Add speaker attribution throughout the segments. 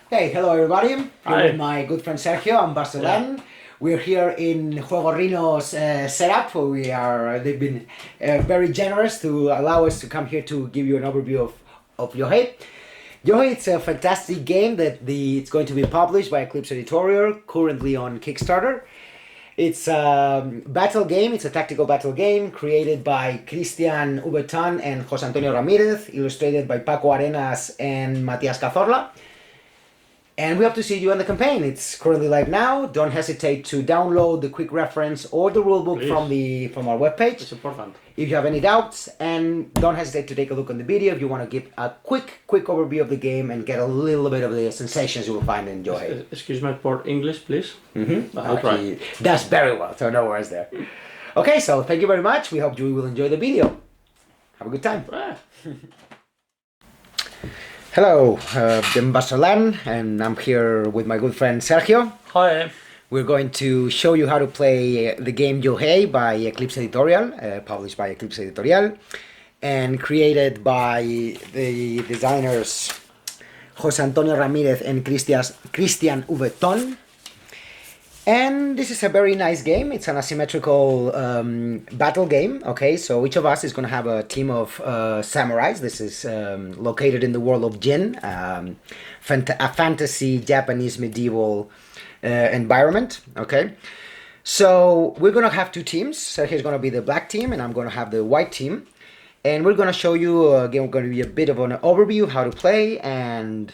Speaker 1: Hey, hello everybody. Here
Speaker 2: Hi.
Speaker 1: with my good friend Sergio and Barcelona. We're here in juegorrinos setup. They've been very generous to allow us to come here to give you an overview of Yohei. Yohei, it's a fantastic game that it's going to be published by ECLIPSE Editorial, currently on Kickstarter. It's a battle game, it's a tactical battle game created by Cristian Ubeton and José Antonio Ramírez, illustrated by Paco Arenas and Matías Cazorla. And we hope to see you in the campaign. It's currently live now. Don't hesitate to download the quick reference or the rulebook from our webpage.
Speaker 2: It's important.
Speaker 1: If you have any doubts, and don't hesitate to take a look on the video if you want to give a quick overview of the game and get a little bit of the sensations you will find in Yohei.
Speaker 2: Excuse me for English, please.
Speaker 1: I'll try. That's very well, so no worries there. Okay, so thank you very much. We hope you will enjoy the video. Have a good time. Hello, I'm Barcelona, and I'm here with my good friend Sergio.
Speaker 2: Hi.
Speaker 1: We're going to show you how to play the game Yohei by ECLIPSE Editorial, published by ECLIPSE Editorial, and created by the designers José Antonio Ramírez and Cristian Ubeton. And this is a very nice game. It's an asymmetrical battle game. Okay, so each of us is going to have a team of samurais. This is located in the world of Jiin, a fantasy Japanese medieval environment. Okay, so we're going to have two teams. Sergio's going to be the black team, and I'm going to have the white team. And we're going to show you, again, we're going to be a bit of an overview how to play, and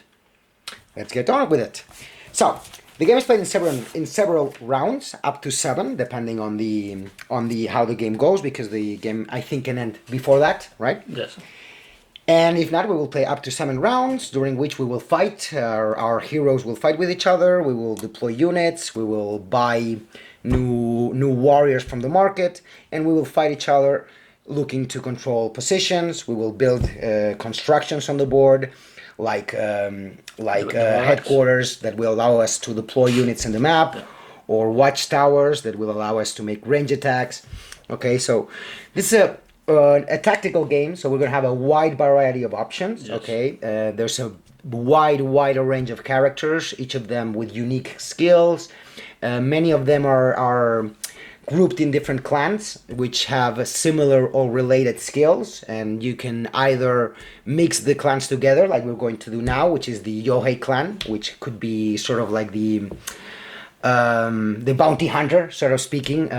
Speaker 1: let's get on with it. So the game is played in several rounds, up to 7, depending on the how the game goes, because the game, I think, can end before that, right?
Speaker 2: Yes.
Speaker 1: And if not, we will play up to 7 rounds, during which we will fight. Our heroes will fight with each other. We will deploy units. We will buy new warriors from the market, and we will fight each other, looking to control positions. We will build constructions on the board, like headquarters that will allow us to deploy units in the map, or watchtowers that will allow us to make range attacks. Okay, so this is a tactical game, so we're going to have a wide variety of options.
Speaker 2: Yes.
Speaker 1: Okay, there's a wider range of characters, each of them with unique skills. Many of them are grouped in different clans which have similar or related skills, and you can either mix the clans together like we're going to do now, which is the Yohei clan, which could be sort of like the bounty hunter, sort of speaking.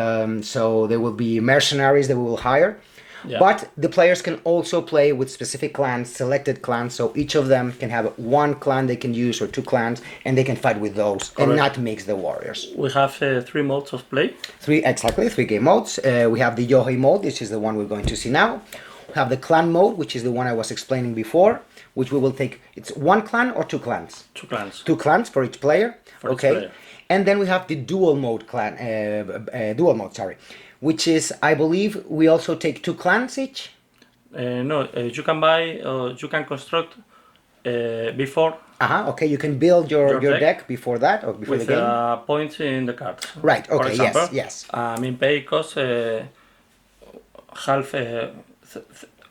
Speaker 1: So there will be mercenaries that we will hire.
Speaker 2: Yeah.
Speaker 1: But the players can also play with specific clans, selected clans, so each of them can have one clan they can use or 2 clans, and they can fight with those. Correct. And not mix the warriors.
Speaker 2: We have 3 modes of play.
Speaker 1: 3 game modes. We have the Yohei mode, which is the one we're going to see now. We have the clan mode, which is the one I was explaining before, which we will take. It's 1 clan or 2 clans?
Speaker 2: 2 clans.
Speaker 1: 2 clans for each player.
Speaker 2: For each player.
Speaker 1: And then we have the dual mode which is, I believe, we also take 2 clans each?
Speaker 2: No, you can buy, you can construct before.
Speaker 1: Okay, you can build your deck before that, or before
Speaker 2: with
Speaker 1: the game?
Speaker 2: points in the cards.
Speaker 1: Right, okay,
Speaker 2: For example,
Speaker 1: yes.
Speaker 2: Main pay costs half a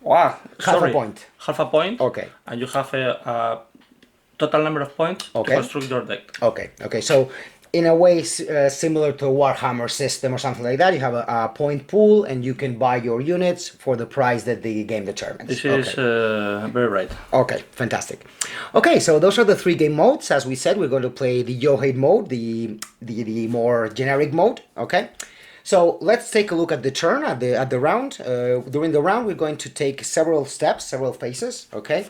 Speaker 1: point.
Speaker 2: Half a point.
Speaker 1: Okay.
Speaker 2: And you have a total number of points to construct your deck.
Speaker 1: Okay, so in a way similar to a Warhammer system or something like that, you have a point pool, and you can buy your units for the price that the game determines.
Speaker 2: This is very right.
Speaker 1: Okay, fantastic. Okay, so those are the 3 game modes. As we said, we're going to play the Yohei mode, the more generic mode. Okay, so let's take a look at the turn, at the round. During the round, we're going to take several steps, several phases. Okay.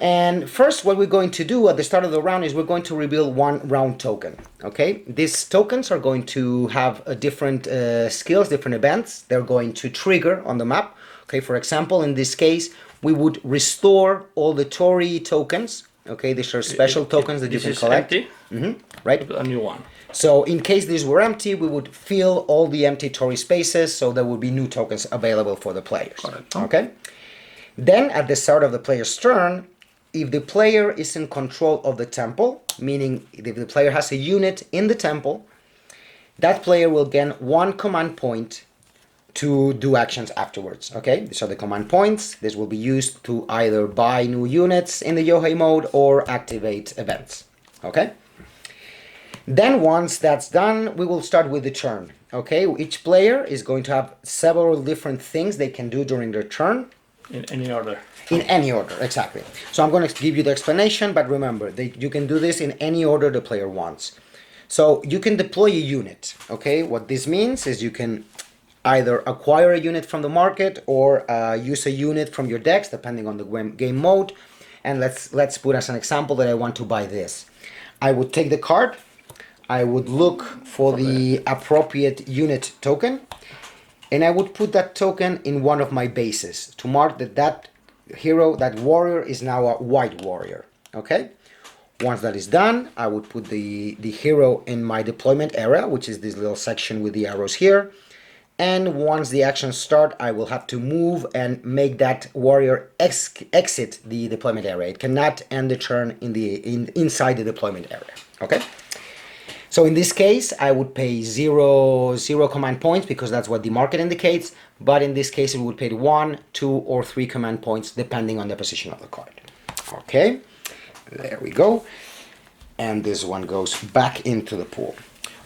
Speaker 1: And first, what we're going to do at the start of the round is we're going to reveal 1 round token. Okay, these tokens are going to have a different skills, different events. They're going to trigger on the map. Okay, for example, in this case, we would restore all the Torii tokens. Okay, these are special tokens that you can collect.
Speaker 2: Empty.
Speaker 1: Right.
Speaker 2: A new one.
Speaker 1: So in case these were empty, we would fill all the empty Torii spaces, so there would be new tokens available for the players.
Speaker 2: Correct.
Speaker 1: Okay. Then at the start of the player's turn, if the player is in control of the temple, meaning if the player has a unit in the temple, that player will gain 1 command point to do actions afterwards. Okay, these are the command points. This will be used to either buy new units in the Yohei mode or activate events. Okay, then once that's done, we will start with the turn. Okay, each player is going to have several different things they can do during their turn.
Speaker 2: In any order.
Speaker 1: In any order, exactly. So I'm going to give you the explanation, but remember, you can do this in any order the player wants. So you can deploy a unit, okay? What this means is you can either acquire a unit from the market or use a unit from your decks, depending on the game mode. And let's put as an example that I want to buy this. I would take the card, I would look for the appropriate unit token, and I would put that token in one of my bases to mark that hero, that warrior, is now a white warrior, okay? Once that is done, I would put the hero in my deployment area, which is this little section with the arrows here. And once the actions start, I will have to move and make that warrior exit the deployment area. It cannot end the turn inside the deployment area, okay? So in this case, I would pay zero command points because that's what the market indicates. But in this case, it would pay 1, 2, or 3 command points depending on the position of the card. Okay, there we go. And this one goes back into the pool.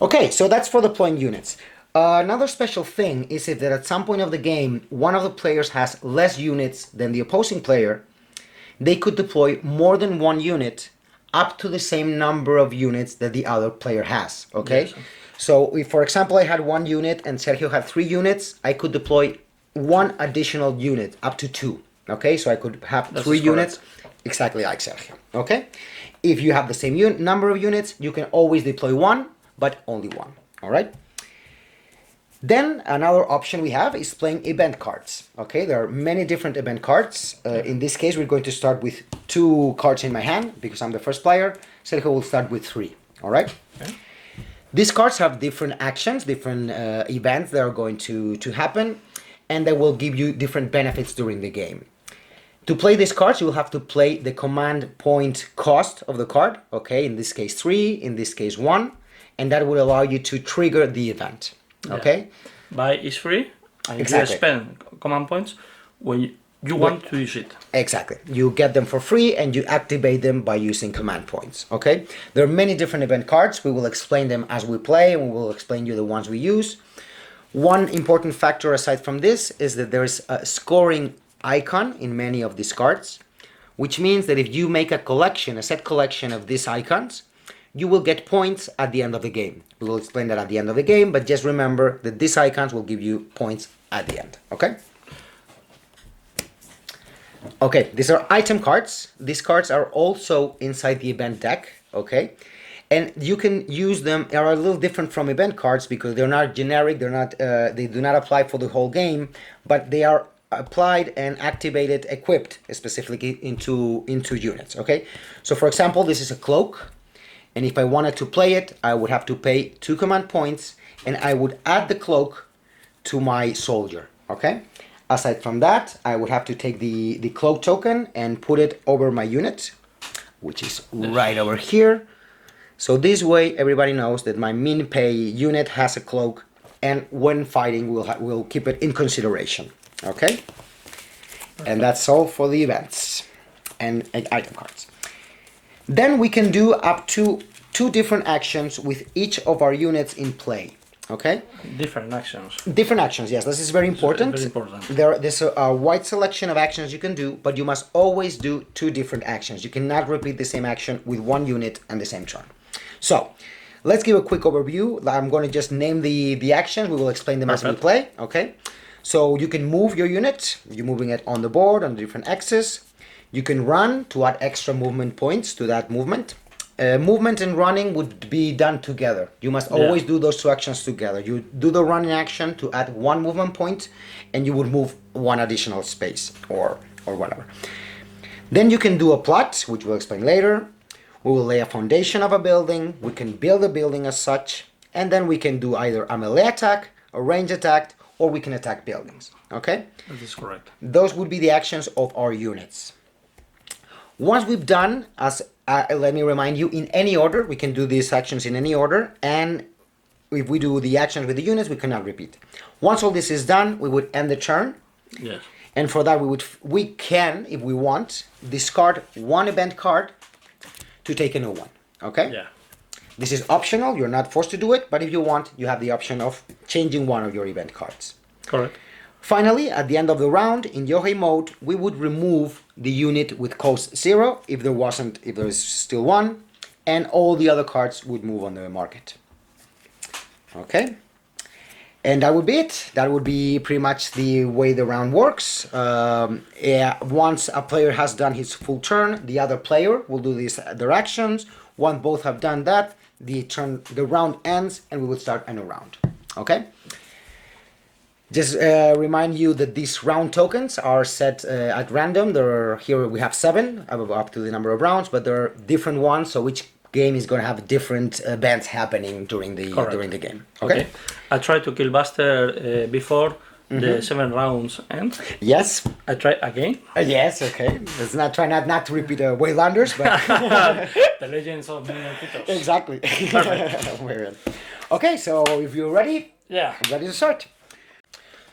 Speaker 1: Okay, so that's for deploying units. Another special thing is if that at some point of the game, one of the players has less units than the opposing player, they could deploy more than one unit up to the same number of units that the other player has, okay? Yes. So if, for example, I had 1 unit and Sergio had 3 units, I could deploy 1 additional unit up to 2, okay? So I could have 3 units, exactly like Sergio, okay? If you have the same number of units, you can always deploy 1, but only 1, all right? Then another option we have is playing event cards. Okay, there are many different event cards. In this case, we're going to start with 2 cards in my hand because I'm the first player. Sergio will start with 3. All right. Okay. These cards have different actions, different events that are going to happen, and they will give you different benefits during the game. To play these cards, you will have to play the command point cost of the card. Okay, in this case 3, in this case 1, and that will allow you to trigger the event. Okay. Yeah.
Speaker 2: Buy is free, and
Speaker 1: exactly.
Speaker 2: You spend command points when you want to use it.
Speaker 1: Exactly. You get them for free and you activate them by using command points. Okay. There are many different event cards. We will explain them as we play, and we will explain you the ones we use. One important factor aside from this is that there is a scoring icon in many of these cards, which means that if you make a set collection of these icons, you will get points at the end of the game. We will explain that at the end of the game, but just remember that these icons will give you points at the end, okay? Okay, these are item cards. These cards are also inside the event deck, okay? And you can use them. They are a little different from event cards because they're not generic, they do not apply for the whole game, but they are applied and activated, equipped specifically into units, okay? So for example, this is a cloak. And if I wanted to play it, I would have to pay 2 command points, and I would add the cloak to my soldier, okay? Aside from that, I would have to take the cloak token and put it over my unit, which is right over here. So this way, everybody knows that my min pay unit has a cloak, and when fighting, we'll keep it in consideration, okay? And that's all for the events and item cards. Then we can do up to 2 different actions with each of our units in play, okay?
Speaker 2: Different actions.
Speaker 1: Different actions, yes, this is very important.
Speaker 2: Very important.
Speaker 1: There's a wide selection of actions you can do, but you must always do 2 different actions. You cannot repeat the same action with 1 unit and the same turn. So, let's give a quick overview. I'm going to just name the actions. We will explain them as we play, okay? So, you can move your unit. You're moving it on the board on different axes. You can run to add extra movement points to that movement. Movement and running would be done together. You must always do those 2 actions together. You do the running action to add 1 movement point, and you would move 1 additional space or whatever. Then you can do a plot, which we'll explain later. We will lay a foundation of a building. We can build a building as such, and then we can do either a melee attack, a range attack, or we can attack buildings. Okay?
Speaker 2: That is correct.
Speaker 1: Those would be the actions of our units. Once we've done, let me remind you, in any order, we can do these actions in any order, and if we do the actions with the units, we cannot repeat. Once all this is done, we would end the turn.
Speaker 2: Yes.
Speaker 1: And for that, we can, if we want, discard one event card to take a new one. Okay?
Speaker 2: Yeah.
Speaker 1: This is optional. You're not forced to do it, but if you want, you have the option of changing one of your event cards.
Speaker 2: Correct.
Speaker 1: Finally, at the end of the round, in Yohei mode, we would remove the unit with cost 0 if there is still one, and all the other cards would move on the market. Okay? And that would be it. That would be pretty much the way the round works. Once a player has done his full turn, the other player will do their actions. Once both have done that, the round ends and we will start a new round. Okay? Just remind you that these round tokens are set at random. Here we have 7 up to the number of rounds, but there are different ones, so each game is going to have different events happening during the game. Okay?
Speaker 2: I tried to kill Buster before the 7 rounds end.
Speaker 1: Yes.
Speaker 2: I try again.
Speaker 1: Yes, okay. Let's try not to repeat Waylanders, but
Speaker 2: The Legends of Minions.
Speaker 1: exactly.
Speaker 2: Perfect.
Speaker 1: Okay, so if you're ready,
Speaker 2: Yeah.
Speaker 1: I'm ready to start.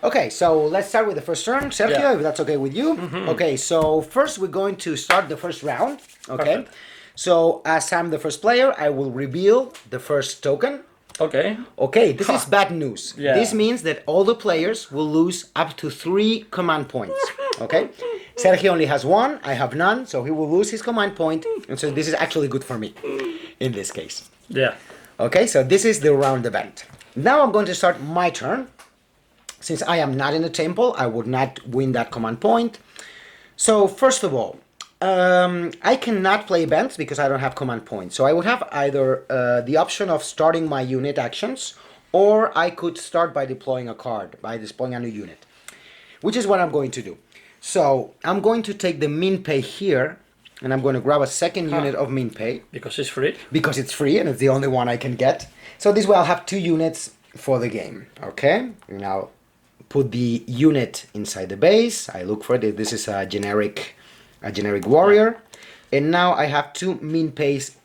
Speaker 1: Okay, so let's start with the first turn, Sergio,
Speaker 2: Yeah.
Speaker 1: if that's okay with you. Okay, so first we're going to start the first round. Okay,
Speaker 2: Perfect.
Speaker 1: so as I'm the first player, I will reveal the first token.
Speaker 2: Okay.
Speaker 1: Okay, this is bad news.
Speaker 2: Yeah.
Speaker 1: This means that all the players will lose up to 3 command points. Okay, Sergio only has 1, I have none, so he will lose his command point, and so this is actually good for me in this case.
Speaker 2: Yeah.
Speaker 1: Okay, so this is the round event. Now I'm going to start my turn. Since I am not in the temple, I would not win that command point. So first of all, I cannot play events because I don't have command points. So I would have either the option of starting my unit actions, or I could start by deploying a card, by deploying a new unit, which is what I'm going to do. So I'm going to take the min pay here, and I'm going to grab a second unit of min pay.
Speaker 2: Because it's free.
Speaker 1: Because it's free and it's the only one I can get. So this way I'll have 2 units for the game. Okay, now put the unit inside the base. I look for it. This is a generic warrior, and now I have 2 min pays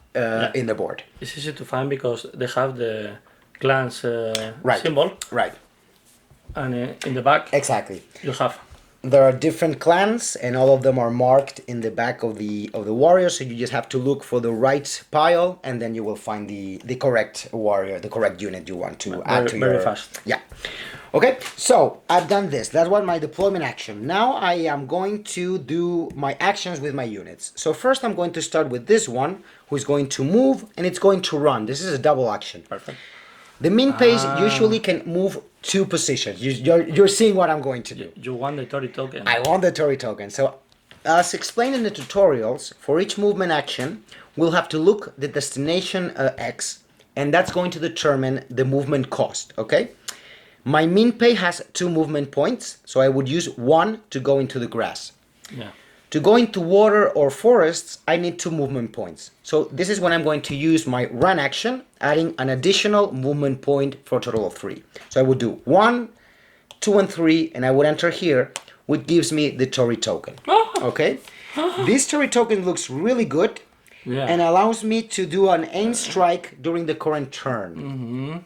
Speaker 1: in the board.
Speaker 2: It's easy to find because they have the clans
Speaker 1: Right.
Speaker 2: symbol,
Speaker 1: Right.
Speaker 2: and in the back
Speaker 1: Exactly.
Speaker 2: you have.
Speaker 1: There are different clans, and all of them are marked in the back of the warrior. So you just have to look for the right pile, and then you will find the correct warrior, the correct unit you want to add to
Speaker 2: very fast.
Speaker 1: Yeah. Okay, so I've done this. That was my deployment action. Now I am going to do my actions with my units. So first I'm going to start with this one, who is going to move, and it's going to run. This is a double action.
Speaker 2: Perfect.
Speaker 1: The min pays usually can move 2 positions. You're seeing what I'm going to do.
Speaker 2: You want the Tori token.
Speaker 1: I want the Tori token. So as explained in the tutorials, for each movement action, we'll have to look the destination X, and that's going to determine the movement cost, okay? My min pay has 2 movement points, so I would use 1 to go into the grass.
Speaker 2: Yeah.
Speaker 1: To go into water or forests, I need 2 movement points. So this is when I'm going to use my run action, adding an additional movement point for a total of 3. So I would do 1, 2, and 3, and I would enter here, which gives me the Tori token. Okay? This Tori token looks really good, and allows me to do an aim strike during the current turn.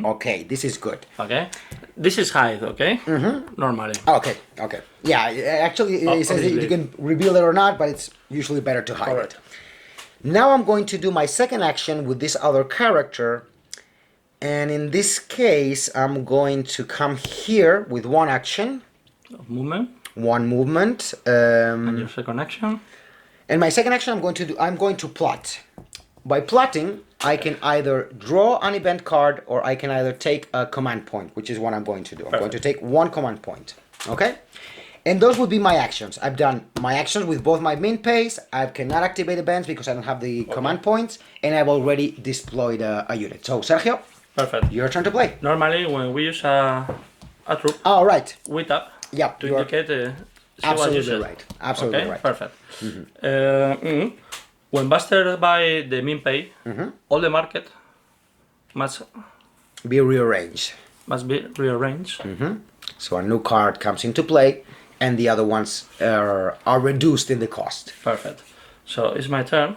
Speaker 1: Okay, this is good.
Speaker 2: Okay. This is hide, okay? Normally.
Speaker 1: Okay. Yeah, actually it says that you can reveal it or not, but it's usually better to hide it. Now I'm going to do my second action with this other character, and in this case I'm going to come here with 1 action.
Speaker 2: Movement.
Speaker 1: 1 movement.
Speaker 2: And your second action.
Speaker 1: And my second action I'm going to plot. By plotting, I can either draw an event card, or I can either take a command point, which is what I'm going to do. I'm going to take 1 command point. Okay? And those would be my actions. I've done my actions with both my min pays. I cannot activate events because I don't have the command points, and I've already deployed a unit. So, Sergio,
Speaker 2: Perfect.
Speaker 1: your turn to play.
Speaker 2: Normally, when we use a troop,
Speaker 1: All right.
Speaker 2: we tap
Speaker 1: Yep,
Speaker 2: to
Speaker 1: you are
Speaker 2: indicate
Speaker 1: absolutely right. Absolutely
Speaker 2: okay?
Speaker 1: right.
Speaker 2: Perfect. When Buster buy the min pay, all the market must
Speaker 1: Be rearranged.
Speaker 2: be rearranged.
Speaker 1: So a new card comes into play, and the other ones are reduced in the cost.
Speaker 2: Perfect. So it's my turn.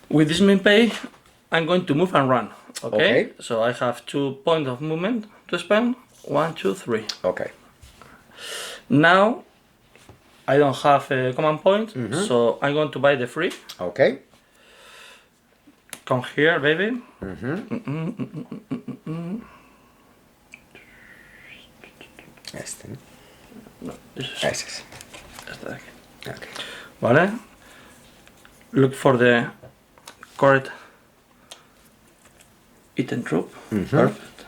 Speaker 2: With this min pay, I'm going to move and run. Okay?
Speaker 1: Okay.
Speaker 2: So I have 2 points of movement to spend. 1, 2, 3.
Speaker 1: Okay.
Speaker 2: Now I don't have a command point, so I'm going to buy the free.
Speaker 1: Okay.
Speaker 2: Come here, baby.
Speaker 1: Este.
Speaker 2: No, this is
Speaker 1: Ese es.
Speaker 2: este de aquí.
Speaker 1: Okay.
Speaker 2: Vale. Look for the correct item troop. Perfect.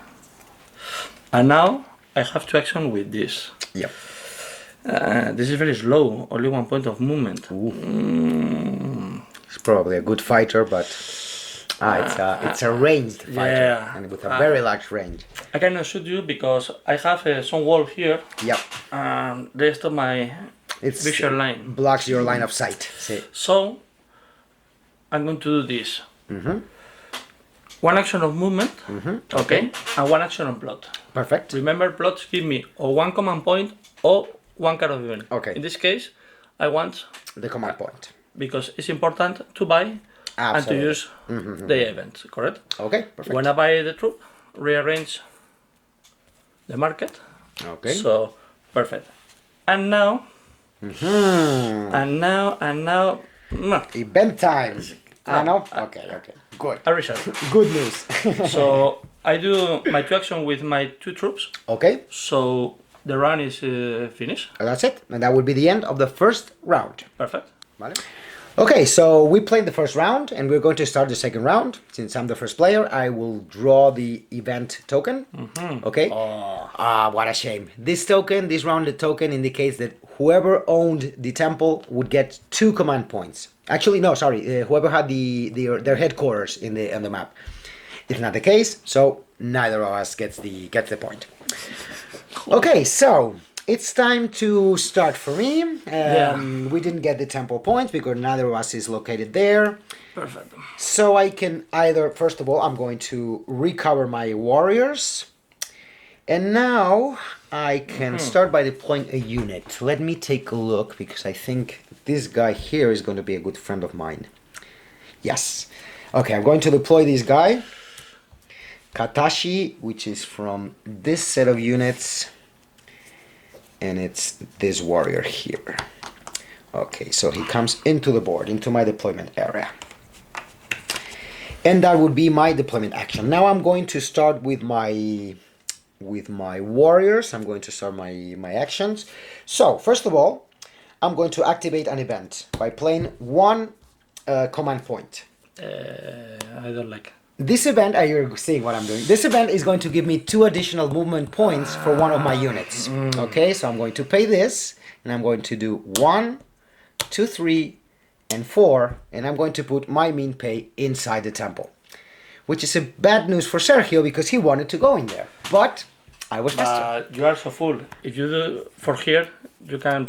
Speaker 2: And now I have to action with this.
Speaker 1: Yep.
Speaker 2: This is very slow. Only 1 point of movement.
Speaker 1: He's probably a good fighter, but it's a ranged fighter,
Speaker 2: yeah.
Speaker 1: and with a very large range.
Speaker 2: I cannot shoot you because I have some wall here.
Speaker 1: Yep.
Speaker 2: They stop my
Speaker 1: It's
Speaker 2: visual line.
Speaker 1: blocks your line of sight. See.
Speaker 2: So I'm going to do this. 1 action of movement, okay, and 1 action of plot.
Speaker 1: Perfect.
Speaker 2: Remember, plots give me or 1 command point or 1 card of event.
Speaker 1: Okay.
Speaker 2: In this case, I want,
Speaker 1: The command point.
Speaker 2: because it's important to buy and to use the event, correct?
Speaker 1: Okay. Perfect.
Speaker 2: When I buy the troop, rearrange the market.
Speaker 1: Okay.
Speaker 2: So, perfect. And now, and now, no,
Speaker 1: Event time. No. Okay. Good.
Speaker 2: a result.
Speaker 1: Good news.
Speaker 2: So I do my 2 action with my 2 troops.
Speaker 1: Okay.
Speaker 2: So the run is finished.
Speaker 1: That's it, and that would be the end of the first round.
Speaker 2: Perfect.
Speaker 1: Vale. Okay, so we played the first round, and we're going to start the second round. Since I'm the first player, I will draw the event token. Okay. What a shame. This token, this rounded token, indicates that whoever owned the temple would get 2 command points. Actually, no, sorry. Whoever had their headquarters in the map. It's not the case, so neither of us gets the point. Okay, so it's time to start for me. We didn't get the temple points because neither of us is located there.
Speaker 2: Perfect.
Speaker 1: So I can either, first of all, I'm going to recover my warriors. And now I can start by deploying a unit. Let me take a look because I think this guy here is going to be a good friend of mine. Yes. Okay, I'm going to deploy this guy. Katashi, which is from this set of units. And it's this warrior here. Okay, so he comes into the board, into my deployment area. And that would be my deployment action. Now I'm going to start with my warriors. I'm going to start my actions. So, first of all, I'm going to activate an event by playing 1 command point.
Speaker 2: I don't like.
Speaker 1: This event, you're seeing what I'm doing. This event is going to give me 2 additional movement points for one of my units. Okay, so I'm going to pay this, and I'm going to do 1, 2, 3, and 4, and I'm going to put my mean pay inside the temple. Which is a bad news for Sergio because he wanted to go in there. But I was faster.
Speaker 2: You are so full. If you do for here, you can.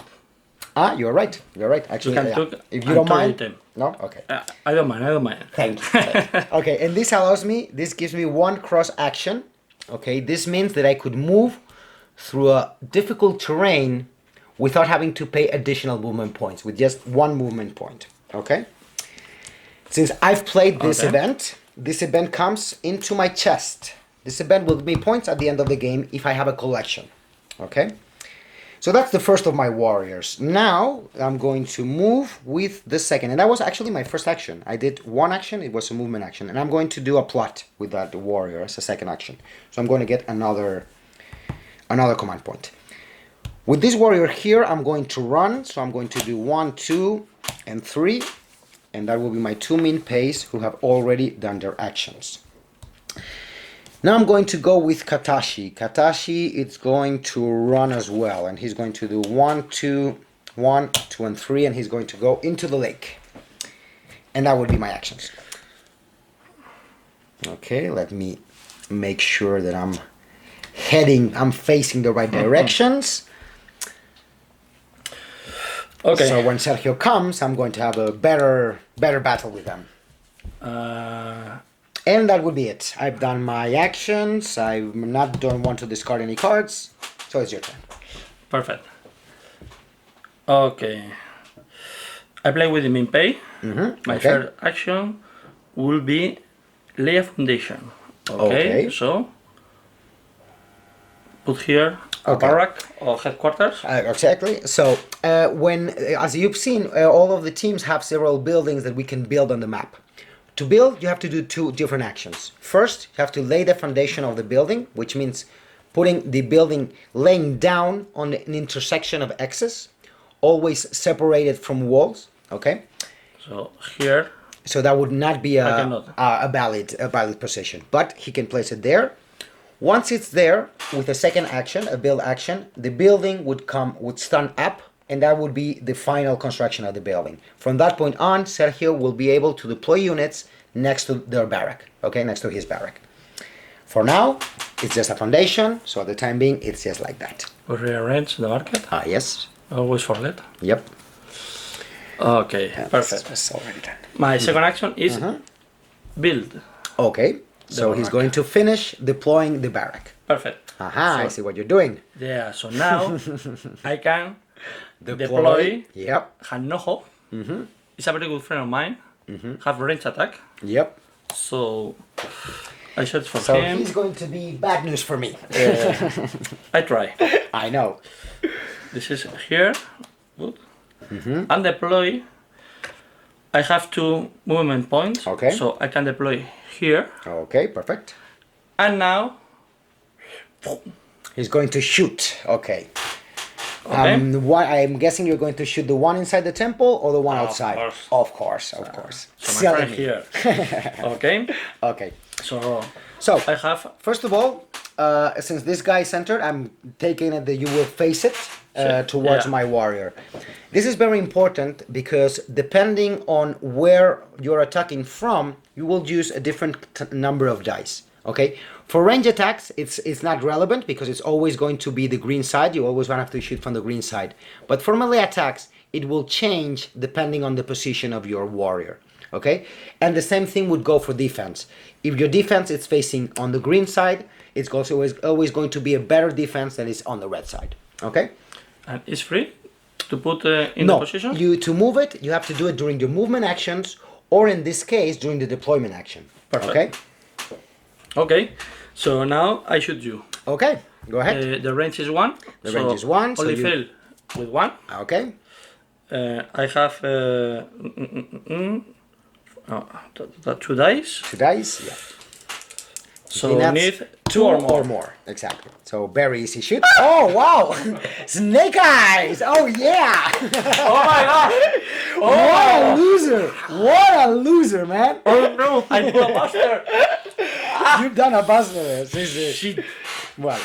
Speaker 1: You're right. You're right. Actually,
Speaker 2: You can took
Speaker 1: if you don't mind.
Speaker 2: item.
Speaker 1: No? Okay.
Speaker 2: I don't mind.
Speaker 1: Thank you. Okay, and this gives me 1 cross action. Okay, this means that I could move through a difficult terrain without having to pay additional movement points, with just 1 movement point. Okay? Since I've played this event comes into my chest. This event will give me points at the end of the game if I have a collection. Okay? So that's the first of my warriors. Now I'm going to move with the second. And that was actually my first action. I did 1 action, it was a movement action. And I'm going to do a plot with that warrior as a second action. So I'm going to get another command point. With this warrior here, I'm going to run. So I'm going to do 1, 2, and 3. And that will be my 2 mean pays who have already done their actions. Now I'm going to go with Katashi. Katashi is going to run as well, and he's going to do 1, 2, 1, 2, and 3, and he's going to go into the lake. And that would be my actions. Okay, let me make sure that I'm facing the right directions.
Speaker 2: Okay.
Speaker 1: So when Sergio comes, I'm going to have a better battle with them. And that would be it. I've done my actions. I don't want to discard any cards. So it's your turn.
Speaker 2: Perfect. Okay. I play with the mean pay. My third action will be lay a foundation.
Speaker 1: Okay.
Speaker 2: So put here a
Speaker 1: Okay.
Speaker 2: barrack or headquarters.
Speaker 1: Exactly. So as you've seen, all of the teams have several buildings that we can build on the map. To build, you have to do two different actions. First, you have to lay the foundation of the building, which means putting the building, laying down on an intersection of X's, always separated from walls. Okay.
Speaker 2: So here.
Speaker 1: So that would not be
Speaker 2: cannot.
Speaker 1: a valid position, but he can place it there. Once it's there, with a second action, a build action, the building would stand up, and that would be the final construction of the building. From that point on, Sergio will be able to deploy units next to their barrack, okay, next to his barrack. For now, it's just a foundation, so at the time being, it's just like that.
Speaker 2: We rearrange the market.
Speaker 1: Yes.
Speaker 2: Always forget.
Speaker 1: Yep.
Speaker 2: Okay, perfect.
Speaker 1: That's already done.
Speaker 2: My second action is build.
Speaker 1: Okay, so he's
Speaker 2: barrack.
Speaker 1: going to finish deploying the barrack.
Speaker 2: Perfect.
Speaker 1: Aha, I see what you're doing.
Speaker 2: Yeah, so now I can deploy
Speaker 1: Yep.
Speaker 2: Hannoho. It's a very good friend of mine. Have range attack.
Speaker 1: Yep.
Speaker 2: So I search for
Speaker 1: So
Speaker 2: him.
Speaker 1: he's going to be bad news for me.
Speaker 2: I try.
Speaker 1: I know.
Speaker 2: This is here. Good. And deploy. I have 2 movement points.
Speaker 1: Okay.
Speaker 2: So I can deploy here.
Speaker 1: Okay, perfect.
Speaker 2: And now.
Speaker 1: He's going to shoot. Okay.
Speaker 2: Okay.
Speaker 1: I'm guessing you're going to shoot the one inside the temple or the one outside?
Speaker 2: course.
Speaker 1: Of course, of course.
Speaker 2: So my
Speaker 1: Silly
Speaker 2: friend
Speaker 1: me.
Speaker 2: here. Okay.
Speaker 1: Okay.
Speaker 2: So
Speaker 1: So,
Speaker 2: I have.
Speaker 1: first of all, since this guy is centered, I'm taking it that you will face it towards
Speaker 2: Yeah.
Speaker 1: my warrior. This is very important because depending on where you're attacking from, you will use a different number of dice. Okay. For range attacks, it's not relevant because it's always going to be the green side. You always want to have to shoot from the green side. But for melee attacks, it will change depending on the position of your warrior. Okay? And the same thing would go for defense. If your defense is facing on the green side, it's also always going to be a better defense than is on the red side. Okay?
Speaker 2: And it's free to put in
Speaker 1: No,
Speaker 2: the position?
Speaker 1: to move it, you have to do it during your movement actions, or in this case, during the deployment action.
Speaker 2: Perfect.
Speaker 1: Okay?
Speaker 2: Okay. So now I shoot you.
Speaker 1: Okay, go ahead.
Speaker 2: The range is 1.
Speaker 1: The range is 1, so
Speaker 2: Only
Speaker 1: you-
Speaker 2: fail with 1.
Speaker 1: Okay.
Speaker 2: I have the 2 dice.
Speaker 1: 2 dice, yeah.
Speaker 2: So
Speaker 1: And
Speaker 2: we
Speaker 1: that's
Speaker 2: need 2 or more.
Speaker 1: Exactly. So very easy shoot. Oh wow! Snake eyes! Oh yeah!
Speaker 2: Oh my god!
Speaker 1: What a loser! What a loser, man!
Speaker 2: Oh no! I do a buster!
Speaker 1: You've done a buster.
Speaker 2: Shit.
Speaker 1: Well,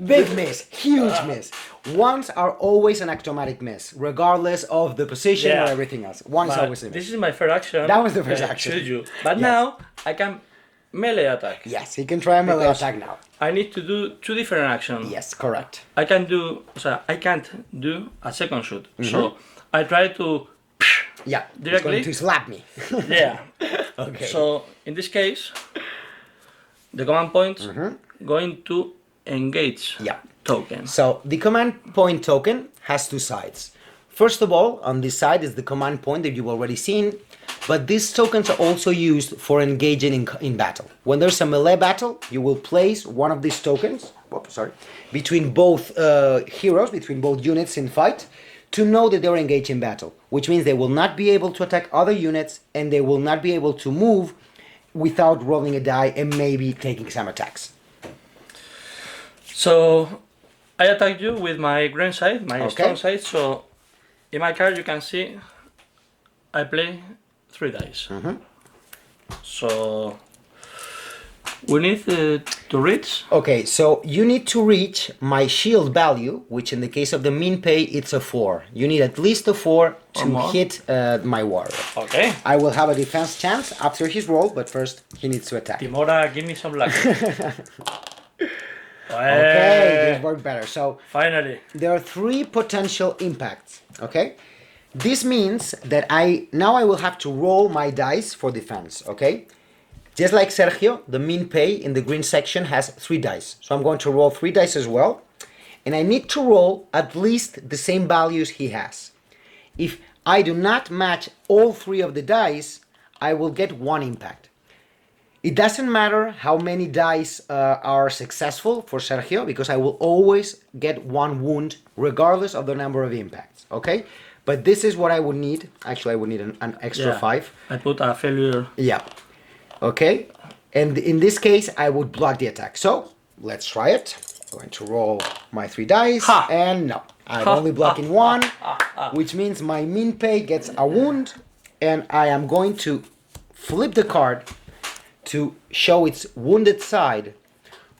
Speaker 1: big miss, huge miss. Ones are always an automatic miss, regardless of the position or
Speaker 2: Yeah.
Speaker 1: everything else. One is
Speaker 2: But
Speaker 1: always a miss.
Speaker 2: this is my first action.
Speaker 1: That was the first action.
Speaker 2: Shoot you. But
Speaker 1: Yes.
Speaker 2: now I can melee attack.
Speaker 1: Yes, he can try a melee
Speaker 2: Because-
Speaker 1: attack now.
Speaker 2: I need to do 2 different actions.
Speaker 1: Yes, correct.
Speaker 2: I can't do a second shoot.
Speaker 1: Mm-hmm.
Speaker 2: So I try to.
Speaker 1: Yeah, he's
Speaker 2: Directly?
Speaker 1: going to slap me.
Speaker 2: Yeah.
Speaker 1: Okay.
Speaker 2: So in this case, the command points going to engage
Speaker 1: Yeah.
Speaker 2: token.
Speaker 1: So the command point token has 2 sides. First of all, on this side is the command point that you've already seen, but these tokens are also used for engaging in battle. When there's a melee battle, you will place one of these tokens, between both heroes, between both units in fight, to know that they're engaged in battle, which means they will not be able to attack other units and they will not be able to move without rolling a die and maybe taking some attacks.
Speaker 2: So I attack you with my grand side, my
Speaker 1: Okay.
Speaker 2: strong side. So in my card you can see I play 3 dice. So we need to reach.
Speaker 1: Okay, so you need to reach my shield value, which in the case of the min pay, it's a 4. You need at least a 4 to
Speaker 2: more.
Speaker 1: hit my warrior.
Speaker 2: Okay.
Speaker 1: I will have a defense chance after his roll, but first he needs to attack.
Speaker 2: Timora, give me some luck.
Speaker 1: Okay, this worked better. So
Speaker 2: Finally.
Speaker 1: there are 3 potential impacts, okay? This means that I will have to roll my dice for defense, okay? Just like Sergio, the min pay in the green section has 3 dice. So I'm going to roll 3 dice as well. And I need to roll at least the same values he has. If I do not match all 3 of the dice, I will get 1 impact. It doesn't matter how many dice are successful for Sergio, because I will always get one wound regardless of the number of impacts, okay? But this is what I would need. Actually, I would need an extra 5.
Speaker 2: I put a failure.
Speaker 1: Yeah. Okay. And in this case, I would block the attack. So, let's try it. I'm going to roll my 3 dice.
Speaker 2: Ha!
Speaker 1: And no, I'm only blocking 1, which means my min pay gets a wound. And I am going to flip the card to show its wounded side,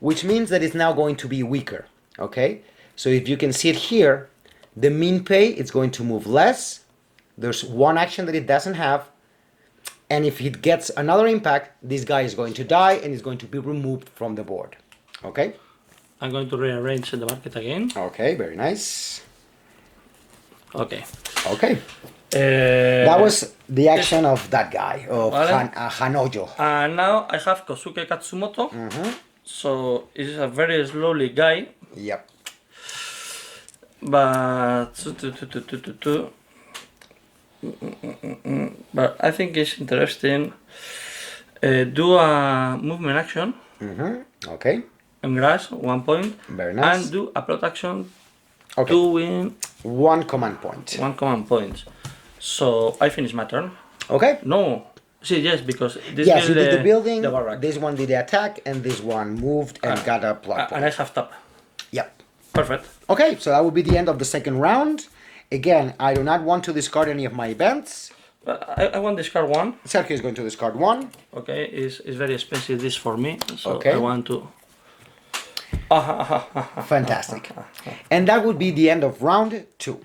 Speaker 1: which means that it's now going to be weaker. Okay? So if you can see it here, the min pay is going to move less. There's one action that it doesn't have. And if it gets another impact, this guy is going to die and is going to be removed from the board. Okay?
Speaker 2: I'm going to rearrange the market again.
Speaker 1: Okay, very nice.
Speaker 2: Okay.
Speaker 1: Okay. That was the action of that guy, of Hanojo.
Speaker 2: And now I have Kosuke Katsumoto. So it's a very slowly guy.
Speaker 1: Yep.
Speaker 2: But but I think it's interesting. Do a movement action.
Speaker 1: Okay.
Speaker 2: On grass, 1 point.
Speaker 1: Very nice.
Speaker 2: And do a plot action.
Speaker 1: Okay.
Speaker 2: To win
Speaker 1: 1 command point.
Speaker 2: 1 command point. So I finish my turn.
Speaker 1: Okay.
Speaker 2: No. See, yes, because this
Speaker 1: Yes, you
Speaker 2: build
Speaker 1: did the building,
Speaker 2: the barrack.
Speaker 1: this one did the attack, and this one moved and got a plot
Speaker 2: And I
Speaker 1: point.
Speaker 2: have top.
Speaker 1: Yep.
Speaker 2: Perfect.
Speaker 1: Okay, so that would be the end of the second round. Again, I do not want to discard any of my events.
Speaker 2: I want discard 1.
Speaker 1: Sergio is going to discard 1.
Speaker 2: Okay, it's very expensive this for me, so
Speaker 1: Okay.
Speaker 2: I want to.
Speaker 1: Fantastic. And that would be the end of round 2.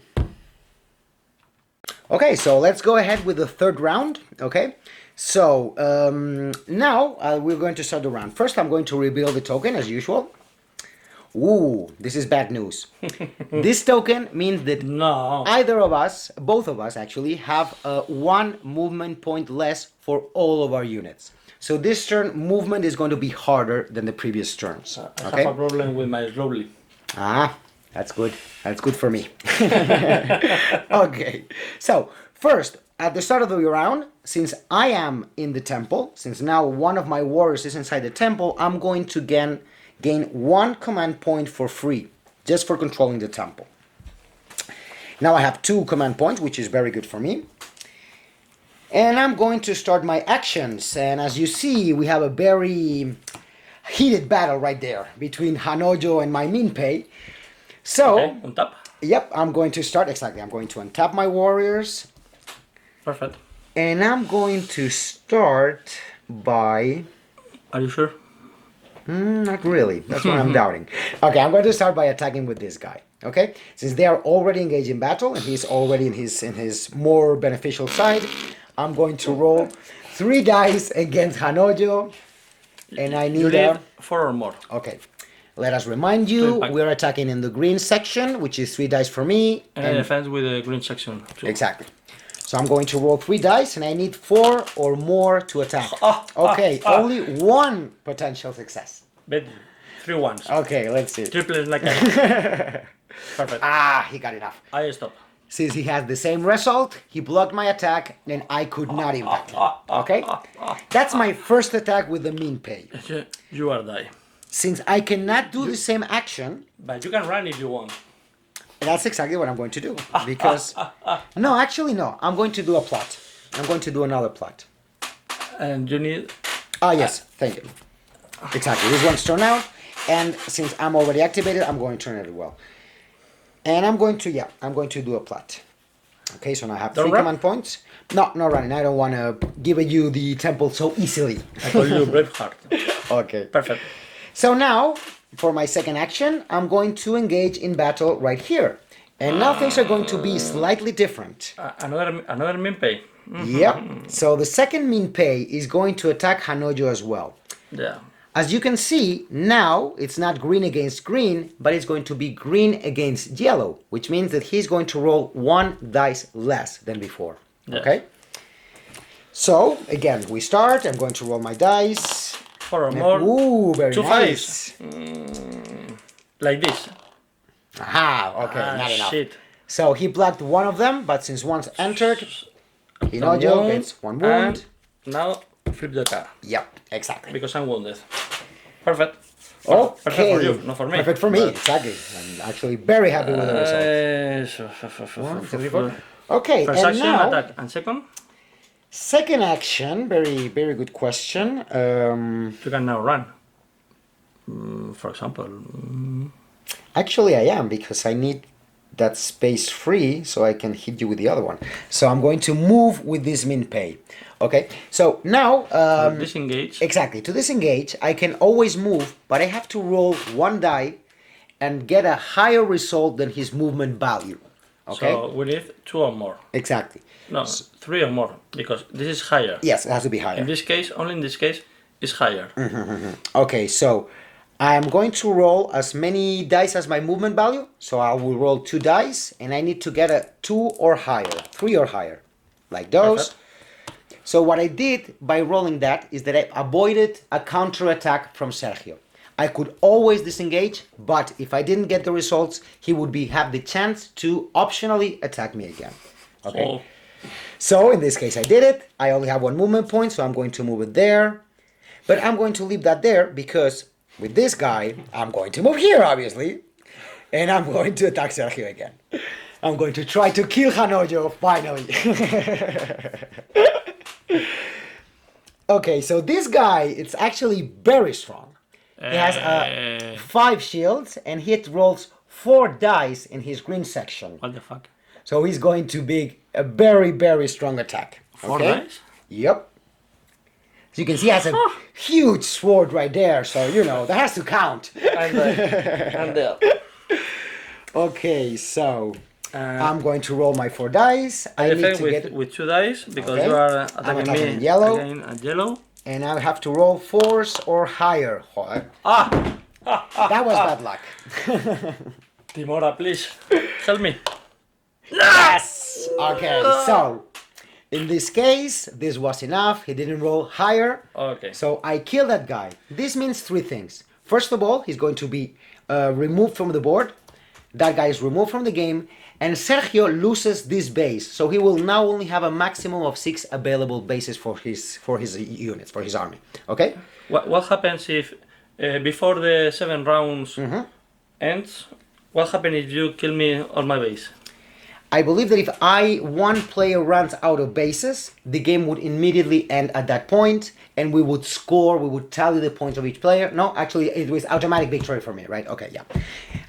Speaker 1: Okay, so let's go ahead with the third round. Okay, so now we're going to start the round. First, I'm going to rebuild the token as usual. Ooh, this is bad news. This token means that
Speaker 2: No.
Speaker 1: either of us, both of us actually, have 1 movement point less for all of our units. So this turn, movement is going to be harder than the previous turns.
Speaker 2: I
Speaker 1: Okay?
Speaker 2: have a problem with my slowly.
Speaker 1: Ah, that's good. That's good for me. Okay. So, first, at the start of the round, since I am in the temple, since now one of my warriors is inside the temple, I'm going to gain 1 command point for free, just for controlling the temple. Now I have 2 command points, which is very good for me. And I'm going to start my actions. And as you see, we have a very heated battle right there between Hanojo and my Minpei. So,
Speaker 2: Okay, on top.
Speaker 1: yep, I'm going to start, exactly, I'm going to untap my warriors.
Speaker 2: Perfect.
Speaker 1: And I'm going to start by...
Speaker 2: Are you sure?
Speaker 1: Not really, that's what I'm doubting. Okay, I'm going to start by attacking with this guy. Okay, since they are already engaged in battle and he's already in his more beneficial side, I'm going to roll 3 dice against Hanojo, and I
Speaker 2: You
Speaker 1: need
Speaker 2: need 4 or more.
Speaker 1: Okay, let us remind you, we're attacking in the green section, which is 3 dice for me.
Speaker 2: And I defend with the green section too.
Speaker 1: Exactly. So I'm going to roll 3 dice, and I need 4 or more to attack. Okay, only 1 potential success.
Speaker 2: Bet 3 ones.
Speaker 1: Okay, let's see.
Speaker 2: Triple like that. Perfect.
Speaker 1: Ah, he got enough.
Speaker 2: I stop.
Speaker 1: Since he has the same result, he blocked my attack, and I could not impact him. Okay? That's my first attack with the Minpei.
Speaker 2: You are die.
Speaker 1: Since I cannot do the same action,
Speaker 2: But you can run if you want.
Speaker 1: that's exactly what I'm going to do. Because, no, actually no, I'm going to do a plot. I'm going to do another plot.
Speaker 2: And you need...
Speaker 1: Ah, yes, thank you. Exactly, this one's turned out, and since I'm already activated, I'm going to turn it as well. And I'm going to, I'm going to do a plot. Okay, so now I have 3 command points. No, not running, I don't want to give you the temple so easily.
Speaker 2: I call you Braveheart.
Speaker 1: Okay.
Speaker 2: Perfect.
Speaker 1: So now, for my second action, I'm going to engage in battle right here. And now things are going to be slightly different.
Speaker 2: Another Minpei.
Speaker 1: Yep. So the second Minpei is going to attack Hanojo as well.
Speaker 2: Yeah.
Speaker 1: As you can see, now it's not green against green, but it's going to be green against yellow, which means that he's going to roll 1 dice less than before.
Speaker 2: Yes.
Speaker 1: Okay? So, again, we start. I'm going to roll my dice.
Speaker 2: 4 or more.
Speaker 1: Ooh, very
Speaker 2: 2
Speaker 1: nice.
Speaker 2: 5s. Like this.
Speaker 1: Aha, okay, not enough.
Speaker 2: Shit.
Speaker 1: So he blocked 1 of them, but since one's entered, Hinojo gets 1 wound.
Speaker 2: And now flip the card
Speaker 1: Yep, exactly.
Speaker 2: because I'm wounded. Perfect.
Speaker 1: Okay.
Speaker 2: Perfect for you, not for me.
Speaker 1: Perfect for me, exactly. I'm actually very happy with the result. One, two, three, four. Okay,
Speaker 2: First
Speaker 1: and
Speaker 2: action,
Speaker 1: now,
Speaker 2: attack, and second,
Speaker 1: second action, very good question.
Speaker 2: you can now run. For example,
Speaker 1: Actually, I am, because I need that space free so I can hit you with the other one. So I'm going to move with this min pay. Okay, so now...
Speaker 2: disengage.
Speaker 1: Exactly, to disengage, I can always move, but I have to roll one die and get a higher result than his movement value. Okay?
Speaker 2: So we need 2 or more.
Speaker 1: Exactly.
Speaker 2: No, 3 or more, because this is higher.
Speaker 1: Yes, it has to be higher.
Speaker 2: In this case, only in this case, is higher.
Speaker 1: Okay, so I'm going to roll as many dice as my movement value. So I will roll 2 dice, and I need to get a 2 or higher, 3 or higher, like those.
Speaker 2: Perfect.
Speaker 1: So what I did by rolling that is that I avoided a counterattack from Sergio. I could always disengage, but if I didn't get the results, he would have the chance to optionally attack me again. Okay. So in this case, I did it. I only have 1 movement point, so I'm going to move it there. But I'm going to leave that there because with this guy, I'm going to move here, obviously. And I'm going to attack Sergio again. I'm going to try to kill Hanojo, finally. Okay, so this guy, it's actually very strong. He has 5 shields, and he rolls 4 dice in his green section.
Speaker 2: What the fuck?
Speaker 1: So he's going to be a very strong attack.
Speaker 2: 4 dice?
Speaker 1: Yep. So you can see he has a huge sword right there, so you know, that has to count.
Speaker 2: I'm there.
Speaker 1: Okay, so I'm going to roll my 4 dice.
Speaker 2: I defend with 2 dice because you are attacking me
Speaker 1: in yellow.
Speaker 2: Again at yellow.
Speaker 1: And I have to roll 4s or higher. That was bad luck.
Speaker 2: Timora, please help me.
Speaker 1: Yes! Okay, so in this case, this was enough. He didn't roll higher.
Speaker 2: Okay.
Speaker 1: So I kill that guy. This means 3 things. First of all, he's going to be removed from the board. That guy is removed from the game. And Sergio loses this base. So he will now only have a maximum of 6 available bases for his units, for his army. Okay?
Speaker 2: What happens if, before the 7 rounds ends, what happens if you kill me on my base?
Speaker 1: I believe that if one player runs out of bases, the game would immediately end at that point, and we would score, we would tally the points of each player. No, actually, it was automatic victory for me, right? Okay, yeah.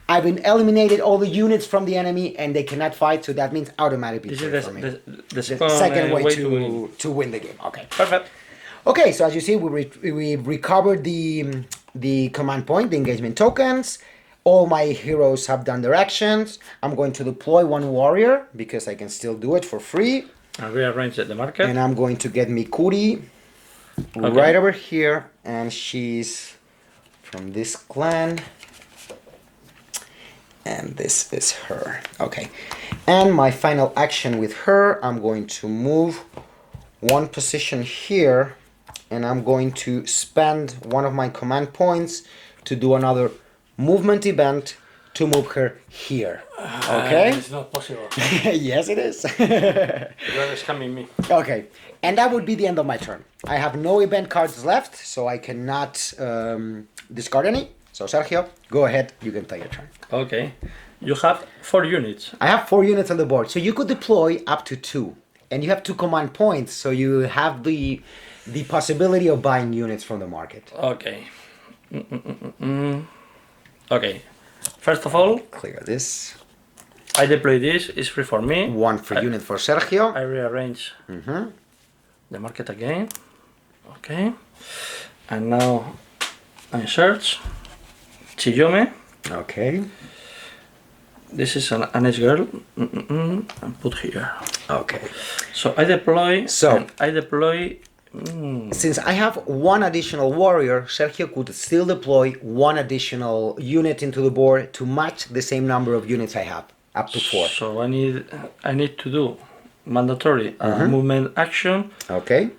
Speaker 1: I've eliminated all the units from the enemy, and they cannot fight, so that means automatic victory for me.
Speaker 2: The
Speaker 1: second way to win the game. Okay.
Speaker 2: Perfect.
Speaker 1: Okay, so as you see, we recovered the command point, the engagement tokens. All my heroes have done their actions. I'm going to deploy 1 warrior because I can still do it for free.
Speaker 2: I rearrange the market.
Speaker 1: And I'm going to get Mikuri right over here. And she's from this clan. And this is her. Okay. And my final action with her, I'm going to move 1 position here. And I'm going to spend 1 of my command points to do another movement event to move her here. Okay?
Speaker 2: It's not possible.
Speaker 1: Yes, it is.
Speaker 2: You're scamming me.
Speaker 1: Okay, and that would be the end of my turn. I have no event cards left, so I cannot discard any. So Sergio, go ahead, you can play your turn.
Speaker 2: Okay. You have 4 units.
Speaker 1: I have 4 units on the board, so you could deploy up to 2. And you have 2 command points, so you have the possibility of buying units from the market.
Speaker 2: Okay. Okay, first of all,
Speaker 1: clear this.
Speaker 2: I deploy this, it's free for me.
Speaker 1: 1 free unit for Sergio.
Speaker 2: I rearrange the market again. Okay, and now I search Chiyome.
Speaker 1: Okay.
Speaker 2: This is a nice girl. And put here.
Speaker 1: Okay.
Speaker 2: So I deploy.
Speaker 1: Since I have 1 additional warrior, Sergio could still deploy 1 additional unit into the board to match the same number of units I have, up to 4.
Speaker 2: So I need to do mandatory movement action.
Speaker 1: Okay.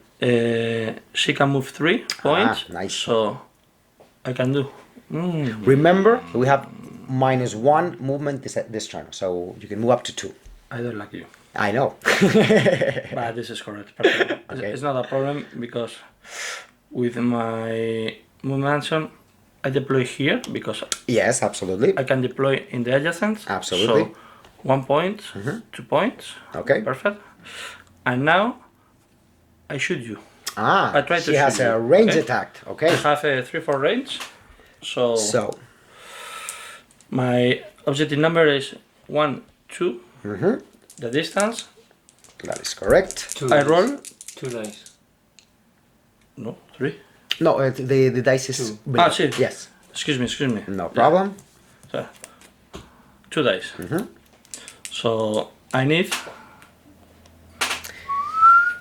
Speaker 2: She can move 3 points.
Speaker 1: Nice.
Speaker 2: So I can do.
Speaker 1: Remember, we have -1 movement this turn, so you can move up to 2.
Speaker 2: I don't like you.
Speaker 1: I know.
Speaker 2: But this is correct. Perfect.
Speaker 1: Okay.
Speaker 2: It's not a problem because with my movement action, I deploy here because
Speaker 1: Yes, absolutely.
Speaker 2: I can deploy in the adjacent.
Speaker 1: Absolutely.
Speaker 2: So 1 point, 2 points.
Speaker 1: Okay.
Speaker 2: Perfect. And now I shoot you.
Speaker 1: Ah,
Speaker 2: I try to
Speaker 1: she has
Speaker 2: shoot
Speaker 1: a
Speaker 2: you,
Speaker 1: range
Speaker 2: okay?
Speaker 1: attack.
Speaker 2: I
Speaker 1: Okay.
Speaker 2: have a 3-4 range. So my objective number is 1, 2. The distance.
Speaker 1: That is correct.
Speaker 2: I roll.
Speaker 3: 2 dice.
Speaker 2: No, 3.
Speaker 1: No, the dice is.
Speaker 3: Two.
Speaker 1: below.
Speaker 2: See.
Speaker 1: Yes.
Speaker 2: Excuse me.
Speaker 1: No problem.
Speaker 2: So, 2 dice. So I need.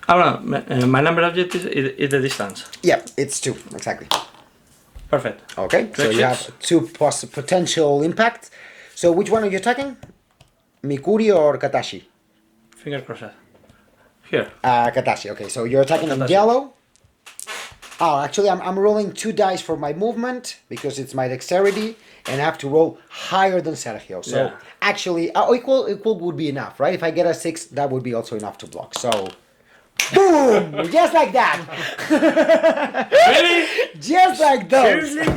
Speaker 2: My number objective is the distance.
Speaker 1: Yeah, it's 2 exactly.
Speaker 2: Perfect.
Speaker 1: Okay, so you have 2 potential impact. So which one are you attacking? Mikuri or Katashi?
Speaker 2: Finger crossed. Here.
Speaker 1: Katashi. Okay, so you're attacking in
Speaker 2: Katashi.
Speaker 1: yellow. Oh, actually, I'm rolling 2 dice for my movement because it's my dexterity, and I have to roll higher than Sergio. So
Speaker 2: Yeah.
Speaker 1: actually, equal would be enough, right? If I get a 6, that would be also enough to block. So, boom, just like that.
Speaker 2: Really?
Speaker 1: Just like those.
Speaker 2: Seriously?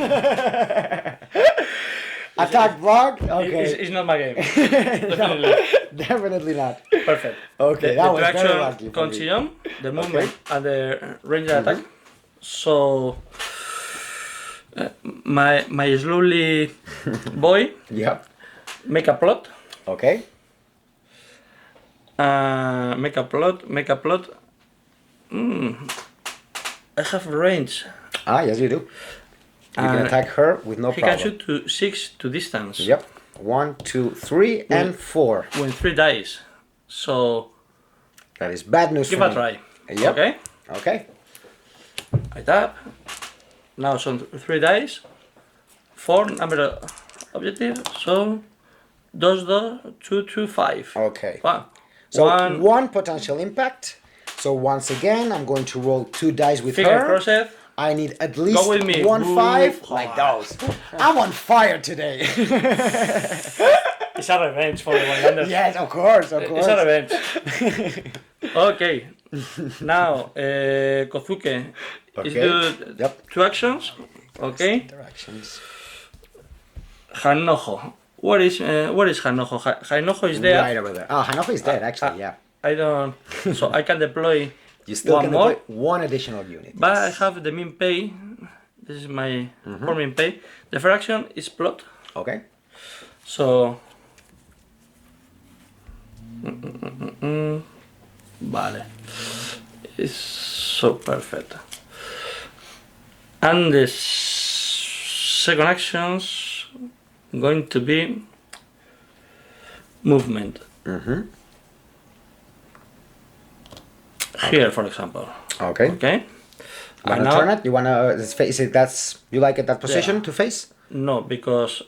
Speaker 1: Attack block. Okay.
Speaker 2: It's not my game. Definitely.
Speaker 1: Definitely not.
Speaker 2: Perfect.
Speaker 1: Okay, that was very
Speaker 2: action
Speaker 1: lucky for me.
Speaker 2: continue, the movement and the range attack. So my slowly boy
Speaker 1: Yep.
Speaker 2: make a plot.
Speaker 1: Okay.
Speaker 2: Make a plot. I have range.
Speaker 1: Ah, yes, you do. You can attack her with no
Speaker 2: He
Speaker 1: problem.
Speaker 2: can shoot to 6 to distance.
Speaker 1: Yep. 1, 2, 3, and 4.
Speaker 2: When 3 dice. So
Speaker 1: That is bad news
Speaker 2: give
Speaker 1: for
Speaker 2: a
Speaker 1: me.
Speaker 2: try.
Speaker 1: Yep.
Speaker 2: Okay.
Speaker 1: Okay.
Speaker 2: I tap. Now some 3 dice. 4 number objective. So those 2, 2, 5.
Speaker 1: Okay.
Speaker 2: Wow.
Speaker 1: So
Speaker 2: One
Speaker 1: one potential impact. So once again, I'm going to roll 2 dice with
Speaker 2: finger
Speaker 1: her.
Speaker 2: crossed.
Speaker 1: I need at least
Speaker 2: Go with me.
Speaker 1: 1
Speaker 2: Ooh.
Speaker 1: 5 like those. I'm on fire today.
Speaker 2: It's a revenge for the one-landers.
Speaker 1: Yes, of course, of course.
Speaker 2: It's a revenge. Okay. Now, Kozuke is do
Speaker 1: Yep.
Speaker 2: 2 actions. Okay.
Speaker 1: Directions.
Speaker 2: Hanojo. Where is Hanojo? Hanojo is there.
Speaker 1: Right over there. Oh, Hanojo is dead, actually, yeah.
Speaker 2: I don't. So I can deploy
Speaker 1: You still
Speaker 2: one
Speaker 1: can
Speaker 2: more.
Speaker 1: deploy 1 additional unit.
Speaker 2: But I
Speaker 1: yes.
Speaker 2: have the min pay. This is my for min pay. The first action is plot.
Speaker 1: Okay.
Speaker 2: So. Vale. It's so perfect. And the second action's going to be movement. Here, for example.
Speaker 1: Okay.
Speaker 2: Okay.
Speaker 1: Wanna turn it? You wanna face it? That's you like it that position to face?
Speaker 2: No, because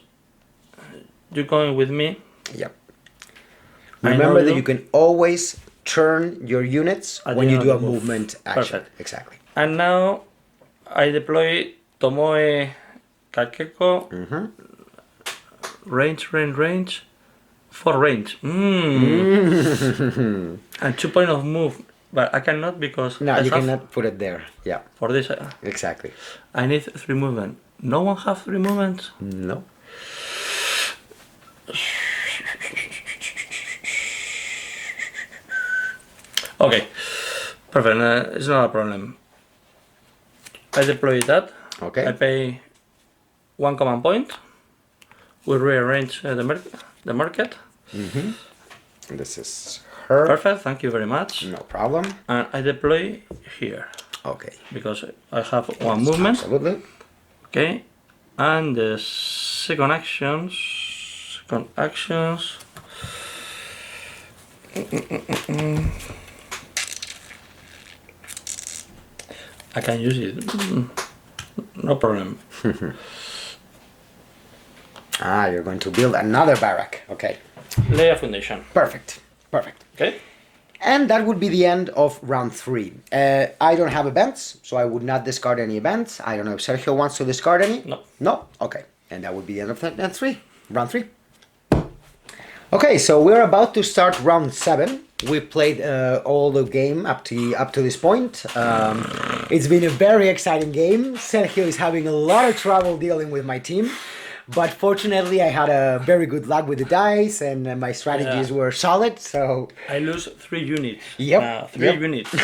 Speaker 2: you're going with me.
Speaker 1: Yep.
Speaker 2: I
Speaker 1: Remember
Speaker 2: know
Speaker 1: that
Speaker 2: you.
Speaker 1: you can always turn your units
Speaker 2: At
Speaker 1: when
Speaker 2: the
Speaker 1: you
Speaker 2: end
Speaker 1: do a
Speaker 2: of the move.
Speaker 1: movement action.
Speaker 2: Perfect.
Speaker 1: Exactly.
Speaker 2: And now I deploy Tomoe Kakeko. Range. For range. And 2 point of move. But I cannot because
Speaker 1: No,
Speaker 2: I
Speaker 1: you
Speaker 2: have,
Speaker 1: cannot put it there. Yeah,
Speaker 2: for this
Speaker 1: exactly.
Speaker 2: I need 3 movement. No one have 3 movements.
Speaker 1: No.
Speaker 2: Okay, perfect. It's not a problem. I deploy that.
Speaker 1: Okay.
Speaker 2: I pay 1 command point. We rearrange the market.
Speaker 1: This is her.
Speaker 2: Perfect. Thank you very much.
Speaker 1: No problem.
Speaker 2: And I deploy here
Speaker 1: Okay.
Speaker 2: because I have 1 movement.
Speaker 1: Absolutely.
Speaker 2: Okay, and the second actions. I can use it. No problem.
Speaker 1: Ah, you're going to build another barrack. Okay.
Speaker 2: Lay a foundation.
Speaker 1: Perfect. Perfect.
Speaker 2: Okay.
Speaker 1: And that would be the end of round 3. I don't have events, so I would not discard any events. I don't know if Sergio wants to discard any.
Speaker 2: No.
Speaker 1: No? Okay. And that would be the end of round 3. Okay, so we're about to start round 7. We played all the game up to this point. It's been a very exciting game. Sergio is having a lot of trouble dealing with my team, but fortunately I had a very good luck with the dice, and my strategies were solid. So
Speaker 2: I lose 3 units.
Speaker 1: Yep.
Speaker 2: 3 units.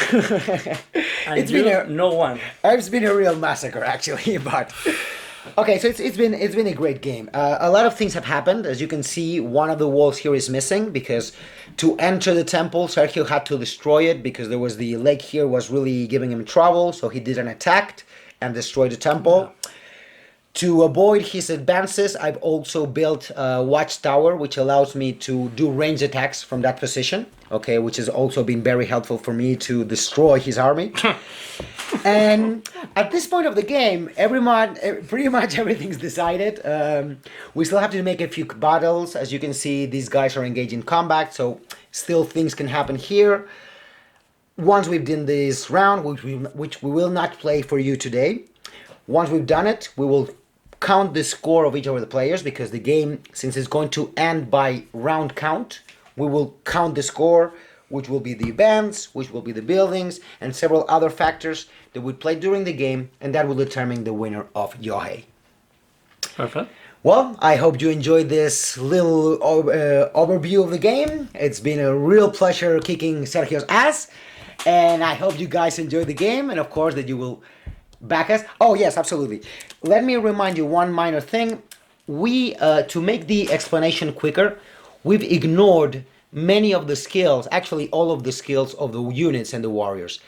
Speaker 2: And
Speaker 1: It's been
Speaker 2: no one.
Speaker 1: It's been a real massacre actually, but okay. So it's been a great game. A lot of things have happened. As you can see, one of the walls here is missing because to enter the temple, Sergio had to destroy it because there was the lake here was really giving him trouble. So he did an attack and destroyed the temple. Yeah. To avoid his advances, I've also built a watchtower, which allows me to do range attacks from that position, okay, which has also been very helpful for me to destroy his army. And at this point of the game, pretty much everything's decided. We still have to make a few battles. As you can see, these guys are engaged in combat, so still things can happen here. Once we've done this round, which we will not play for you today, once we've done it, we will count the score of each of the players, because the game, since it's going to end by round count, we will count the score, which will be the events, which will be the buildings, and several other factors that we play during the game, and that will determine the winner of Yohei.
Speaker 2: Perfect.
Speaker 1: Well, I hope you enjoyed this little overview of the game. It's been a real pleasure kicking Sergio's ass, and I hope you guys enjoyed the game, and of course that you will back us. Oh yes, absolutely. Let me remind you one minor thing. We, to make the explanation quicker, we've ignored many of the skills, actually all of the skills of the units and the warriors.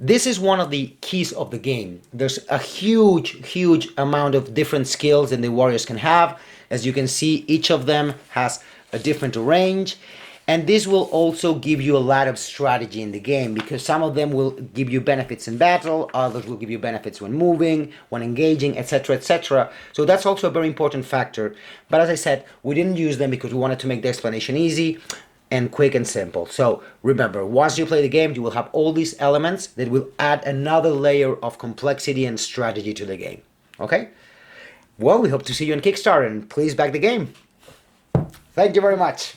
Speaker 1: This is one of the keys of the game. There's a huge amount of different skills that the warriors can have. As you can see, each of them has a different range. And this will also give you a lot of strategy in the game, because some of them will give you benefits in battle, others will give you benefits when moving, when engaging, etc., etc. So that's also a very important factor. But as I said, we didn't use them because we wanted to make the explanation easy and quick and simple. So remember, once you play the game, you will have all these elements that will add another layer of complexity and strategy to the game. Okay? Well, we hope to see you on Kickstarter, and please back the game. Thank you very much.